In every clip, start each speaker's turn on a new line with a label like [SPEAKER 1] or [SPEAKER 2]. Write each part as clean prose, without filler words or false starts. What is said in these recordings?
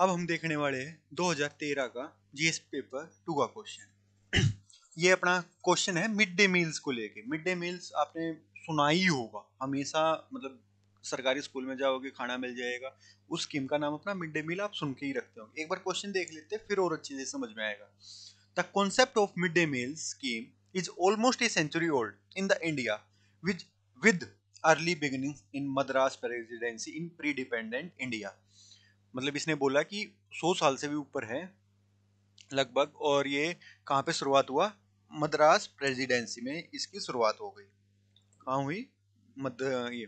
[SPEAKER 1] अब हम देखने वाले हैं 2013 का जीएस पेपर 2 का क्वेश्चन। ये अपना क्वेश्चन है मिड डे मील्स को लेके। मिड डे मील्स आपने सुना ही होगा हमेशा, मतलब सरकारी स्कूल में जाओगे खाना मिल जाएगा। उस स्कीम का नाम अपना मिड डे मील आप सुन के ही रखते हो। एक बार क्वेश्चन देख लेते हैं फिर और अच्छे से समझ में आएगा। The concept of mid day meal scheme is almost a century old in the India with early beginning in Madras presidency in pre dependent India. मतलब इसने बोला कि 100 साल से भी ऊपर है लगभग, और ये कहाँ पे शुरुआत हुआ? मद्रास प्रेसिडेंसी में इसकी शुरुआत हो गई। कहाँ हुई? ये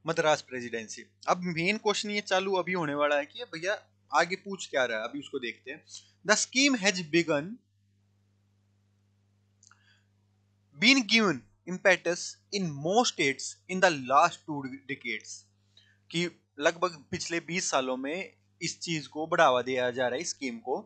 [SPEAKER 1] मद्रास प्रेसिडेंसी। अब मेन क्वेश्चन ये चालू अभी होने वाला है कि भैया आगे पूछ क्या रहा है, अभी उसको देखते हैं। The scheme has began been given impetus in most states in the last 2 decades, कि लगभग पिछले 20 सालों में इस चीज को बढ़ावा दिया जा रहा है, स्कीम को।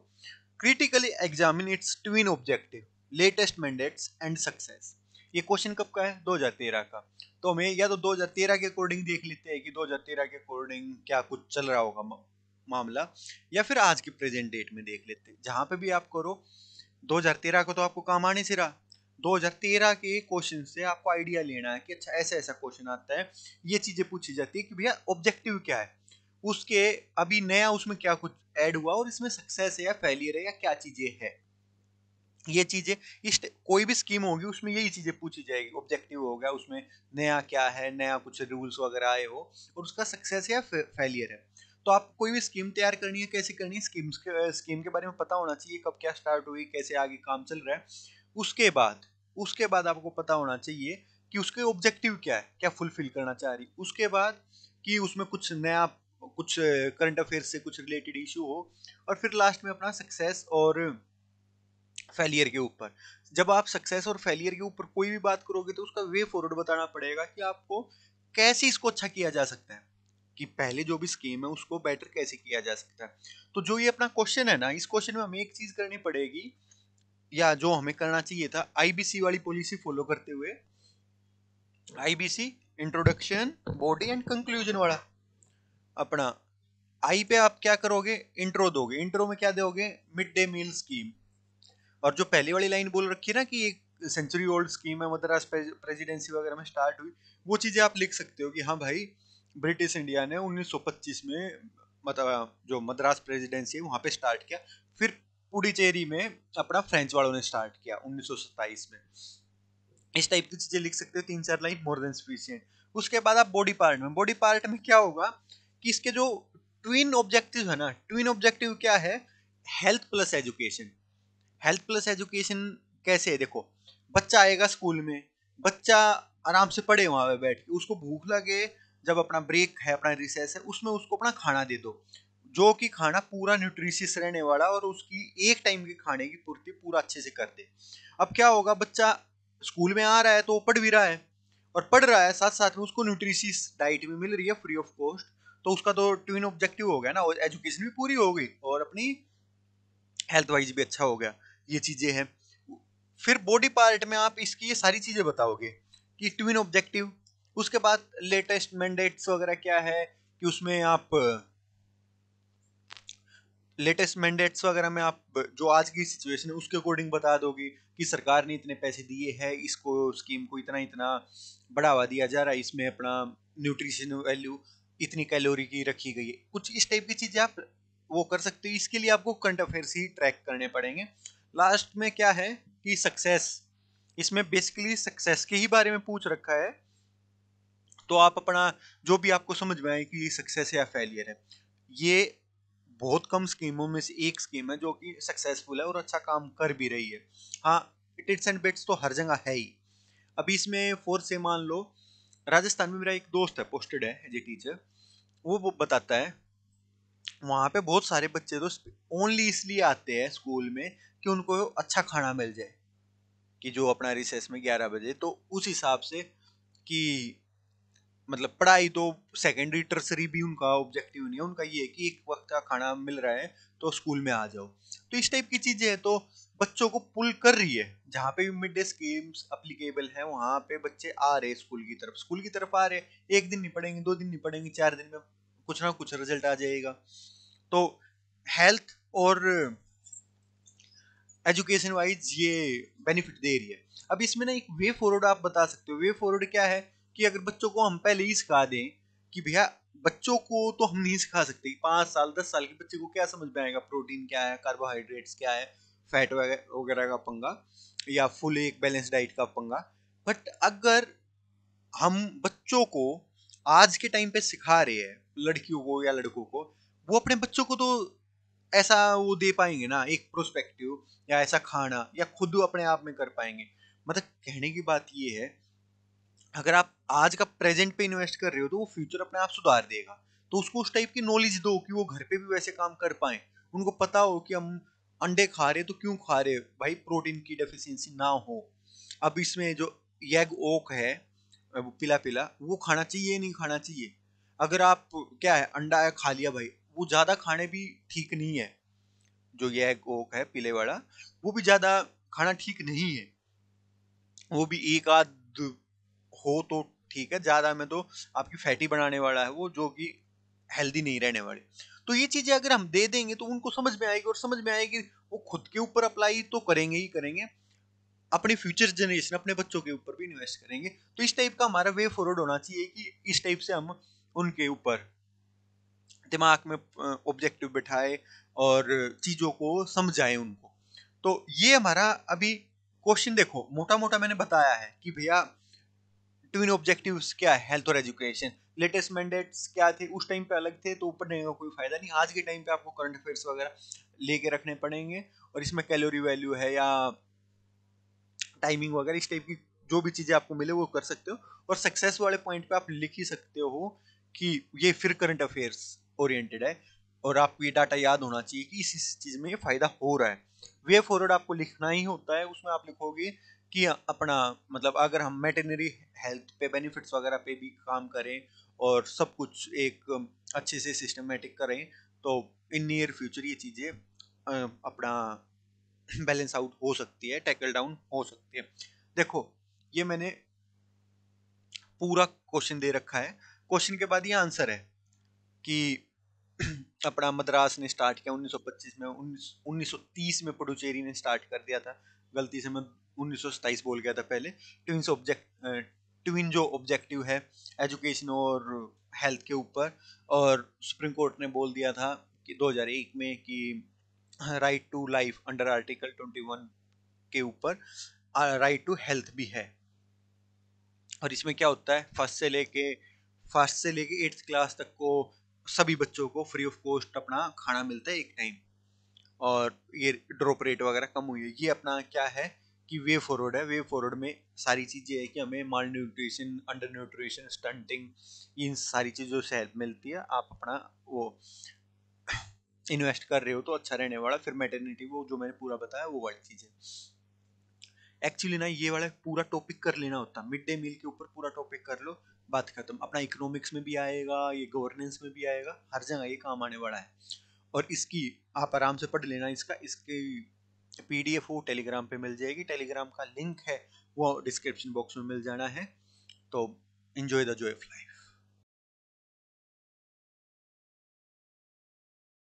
[SPEAKER 1] Critically examine it's twin objective, latest mandates and success. ये क्वेश्चन कब का है? 2013 का। तो हमें या तो 2013 के अकॉर्डिंग देख लेते हैं कि 2013 के अकॉर्डिंग क्या कुछ चल रहा होगा मामला, या फिर आज के प्रेजेंट डेट में देख लेते हैं। जहां पे भी आप करो 2013 को तो आपको काम आने से रहा। 2013 के क्वेश्चन से आपको आइडिया लेना है कि अच्छा ऐसा ऐसा क्वेश्चन आता है, ये चीजें पूछी जाती है कि भैया ऑब्जेक्टिव क्या है उसके, अभी नया उसमें क्या कुछ ऐड हुआ और इसमें सक्सेस है या फेलियर है या क्या चीजें है। ये चीजें इस कोई भी स्कीम होगी उसमें यही चीजें पूछी जाएगी। ऑब्जेक्टिव हो गया, उसमें नया क्या है, नया कुछ रूल्स वगैरह आए हो, और उसका सक्सेस या फेलियर है। तो आप कोई भी स्कीम तैयार करनी है, कैसे करनी है, स्कीम के बारे में पता होना चाहिए, कब क्या स्टार्ट हुई, कैसे आगे काम चल रहा है। उसके बाद आपको पता होना चाहिए कि उसके ऑब्जेक्टिव क्या है, क्या फुलफिल करना चाह रही। उसके बाद कि उसमें कुछ नया, कुछ करंट अफेयर से कुछ रिलेटेड इशू हो, और फिर लास्ट में अपना सक्सेस और फेलियर के ऊपर। जब आप सक्सेस और फेलियर के ऊपर कोई भी बात करोगे तो उसका वे फॉरवर्ड बताना पड़ेगा कि आपको कैसे इसको अच्छा किया जा सकता है, कि पहले जो भी स्कीम है उसको बेटर कैसे किया जा सकता है। तो जो ये अपना क्वेश्चन है ना, इस क्वेश्चन में हमें एक चीज करनी पड़ेगी, या जो हमें करना चाहिए था, आईबीसी वाली पॉलिसी फॉलो करते हुए। IBC introduction, body and conclusion वाला अपना। आई पे आप क्या करोगे? इंट्रो दोगे। इंट्रो में क्या दोगे? Mid day meal scheme. और जो पहली वाली लाइन बोल रखी है ना कि एक सेंचुरी ओल्ड स्कीम है, मद्रास प्रेसिडेंसी वगैरह में स्टार्ट हुई, वो चीजें आप लिख सकते हो कि हाँ भाई ब्रिटिश इंडिया ने 1925 में, मतलब जो मद्रास प्रेसिडेंसी है वहां पे स्टार्ट किया। फिर पुडुचेरी में अपना फ्रेंच वालों ने स्टार्ट किया 1927 में। इस टाइप की चीजें लिख सकते हो, 3-4 लाइन मोर देन सफिशिएंट। उसके बाद आप बॉडी पार्ट में क्या होगा कि इसके जो ट्विन ऑब्जेक्टिव है ना, ट्विन ऑब्जेक्टिव क्या है? Health plus education. Health plus education कैसे है? देखो, बच्चा आएगा स्कूल में, बच्चा आराम से पढ़े वहां पे बैठ के, उसको भूख लगे, जब अपना ब्रेक है, अपना रिसेस है, उसमें उसको अपना खाना दे दो, जो कि खाना पूरा न्यूट्रिशियस रहने वाला, और उसकी एक टाइम के खाने की पूर्ति पूरा अच्छे से कर दे। अब क्या होगा, बच्चा स्कूल में आ रहा है तो वो पढ़ भी रहा है, और पढ़ रहा है साथ साथ में उसको न्यूट्रिशियस डाइट भी मिल रही है फ्री ऑफ कॉस्ट। तो उसका तो ट्विन ऑब्जेक्टिव हो गया ना, एजुकेशन भी पूरी हो गई और अपनी हेल्थ वाइज भी अच्छा हो गया। ये चीजें हैं। फिर बॉडी पार्ट में आप इसकी ये सारी चीजें बताओगे कि ट्विन ऑब्जेक्टिव। उसके बाद लेटेस्ट मैंडेट्स वगैरह क्या है, कि उसमें आप लेटेस्ट मैंडेट्स वगैरह में आप जो आज की सिचुएशन है उसके अकॉर्डिंग बता दोगे कि सरकार ने इतने पैसे दिए हैं, इसको स्कीम को इतना इतना बढ़ावा दिया जा रहा है, इसमें अपना न्यूट्रिशन वैल्यू इतनी कैलोरी की रखी गई है। कुछ इस टाइप की चीजें आप वो कर सकते हो। इसके लिए आपको करंट अफेयर्स ही ट्रैक करने पड़ेंगे। लास्ट में क्या है कि सक्सेस, इसमें बेसिकली सक्सेस के ही बारे में पूछ रखा है। तो आप अपना जो भी आपको समझ में आए कि ये सक्सेस है या फेलियर है, ये बहुत कम स्कीमों में से एक स्कीम है जो कि सक्सेसफुल है और अच्छा काम कर भी रही है। हाँ, टिट्स एंड बिट्स तो हर जगह है ही। अभी इसमें फोर से मान लो, राजस्थान में मेरा एक दोस्त है, पोस्टेड है एज ए टीचर, वो बताता है वहां पे बहुत सारे बच्चे तो ओनली इसलिए आते हैं स्कूल में कि उनको अच्छा खाना मिल जाए, कि जो अपना रिसेस में 11 बजे, तो उस हिसाब से कि मतलब पढ़ाई तो सेकेंडरी टर्सरी भी उनका ऑब्जेक्टिव नहीं है। उनका ये है कि एक वक्त का खाना मिल रहा है तो स्कूल में आ जाओ। तो इस टाइप की चीजें हैं, तो बच्चों को पुल कर रही है। जहाँ पे भी मिड डे स्कीम्स अप्लीकेबल है वहां पे बच्चे आ रहे हैं स्कूल की तरफ आ रहे हैं। एक दिन नहीं पढ़ेंगे, 2 दिन नहीं पढ़ेंगे, 4 दिन में कुछ ना कुछ रिजल्ट आ जाएगा। तो हेल्थ और एजुकेशन वाइज ये बेनिफिट दे रही है। अब इसमें ना एक वे फॉरवर्ड आप बता सकते हो। वे फॉरवर्ड क्या है कि अगर बच्चों को हम पहले ही सिखा दें कि भैया, बच्चों को तो हम नहीं सिखा सकते 5 साल 10 साल के बच्चे को क्या समझ में आएगा प्रोटीन क्या है, कार्बोहाइड्रेट्स क्या है, फैट वगैरह का पंगा, या फुल एक बैलेंस डाइट का पंगा। बट अगर हम बच्चों को आज के टाइम पे सिखा रहे हैं, लड़कियों को या लड़कों को, वो अपने बच्चों को तो ऐसा वो दे पाएंगे ना एक प्रोस्पेक्टिव, या ऐसा खाना, या खुद अपने आप में कर पाएंगे। मतलब कहने की बात ये है, अगर आप आज का प्रेजेंट पे इन्वेस्ट कर रहे हो तो वो फ्यूचर अपने आप सुधार देगा। तो उसको उस टाइप की नॉलेज दो कि वो घर पे भी वैसे काम कर पाए। उनको पता हो कि हम अंडे खा रहे तो क्यों खा रहे, भाई प्रोटीन की डेफिशिएंसी ना हो। अब इसमें जो एग ओक है, वो पिला पिला, वो खाना चाहिए नहीं खाना चाहिए। अगर आप क्या है अंडा है खा लिया भाई, वो ज्यादा खाने भी ठीक नहीं है। जो ये एग ओक है पीले वाला, वो भी ज्यादा खाना ठीक नहीं है। वो भी एक आध हो तो ठीक है, ज्यादा में तो आपकी फैटी बनाने वाला है वो, जो कि हेल्दी नहीं रहने वाले। तो ये चीजें अगर हम दे देंगे तो उनको समझ में आएगी, और समझ में आएगी वो खुद के ऊपर अप्लाई तो करेंगे ही करेंगे, अपनी फ्यूचर जनरेशन अपने बच्चों के ऊपर भी इन्वेस्ट करेंगे। तो इस टाइप का हमारा वे फॉरवर्ड होना चाहिए कि इस टाइप से हम उनके ऊपर दिमाग में ऑब्जेक्टिव बिठाए और चीजों को समझाएं उनको। तो ये हमारा अभी क्वेश्चन देखो, मोटा मोटा मैंने बताया है कि भैया ट्विन ऑब्जेक्टिव्स क्या है, हेल्थ और एजुकेशन। लेटेस्ट मैंडेट्स क्या थे उस टाइम पे अलग थे, तो ऊपर नहीं का कोई फायदा नहीं। आज के टाइम पे आपको करंट अफेयर्स वगैरह लेके रखने पड़ेंगे, और इसमें कैलोरी वैल्यू है या टाइमिंग वगैरह इस टाइप की जो भी चीजें आपको मिले वो कर सकते हो। और सक्सेस वाले पॉइंट पे आप लिख ही सकते हो कि ये फिर करंट अफेयर्स ओरिएंटेड है, और आपको ये डाटा याद होना चाहिए कि इस चीज में ये फायदा हो रहा है। वे फॉरवर्ड आपको लिखना ही होता है। उसमें आप लिखोगे कि अपना मतलब अगर हम वेटरनरी हेल्थ पे बेनिफिट्स वगैरह पे भी काम करें और सब कुछ एक अच्छे से सिस्टमेटिक करें, तो इन नियर फ्यूचर ये चीजें अपना बैलेंस आउट हो सकती है, टैकल डाउन हो सकती है। देखो, ये मैंने पूरा क्वेश्चन दे रखा है। क्वेश्चन के बाद ये आंसर है कि अपना मद्रास ने स्टार्ट किया 1925 में, 1930 में पुडुचेरी ने स्टार्ट कर दिया था। गलती से मैं 1927 बोल गया था पहले। ट्विंस ऑब्जेक्ट ट्विन जो ऑब्जेक्टिव है एजुकेशन और हेल्थ के ऊपर, और सुप्रीम कोर्ट ने बोल दिया था कि 2001 में कि right to life under article 21 के ऊपर राइट टू हेल्थ भी है। और इसमें क्या होता है, फर्स्ट से लेके 8th क्लास तक को सभी बच्चों को फ्री ऑफ कॉस्ट अपना खाना मिलता है एक टाइम। और ये ड्रॉप रेट वगैरह कम हुई है। ये अपना क्या है कि वे फॉरवर्ड है। वे फॉरवर्ड में सारी चीजें है कि हमें माल न्यूट्रिशन, अंडर न्यूट्रिशन, स्टंटिंग, इन सारी चीजों से हेल्प मिलती है। आप अपना वो इन्वेस्ट कर रहे हो तो अच्छा रहने वाला। फिर मैटरनिटी वो जो मैंने पूरा बताया वो वाली चीजें। एक्चुअली ना ये वाला पूरा टॉपिक कर लेना होता, मिड डे मील के ऊपर पूरा टॉपिक कर लो, बात खत्म। अपना इकोनॉमिक्स में भी आएगा, ये गवर्नेंस में भी आएगा, हर जगह ये काम आने वाला है। और इसकी आप आराम से पढ़ लेना। इसकी पीडीएफ वो टेलीग्राम पे मिल जाएगी। टेलीग्राम का लिंक है वो डिस्क्रिप्शन बॉक्स में मिल जाना है। तो enjoy the Joy of life.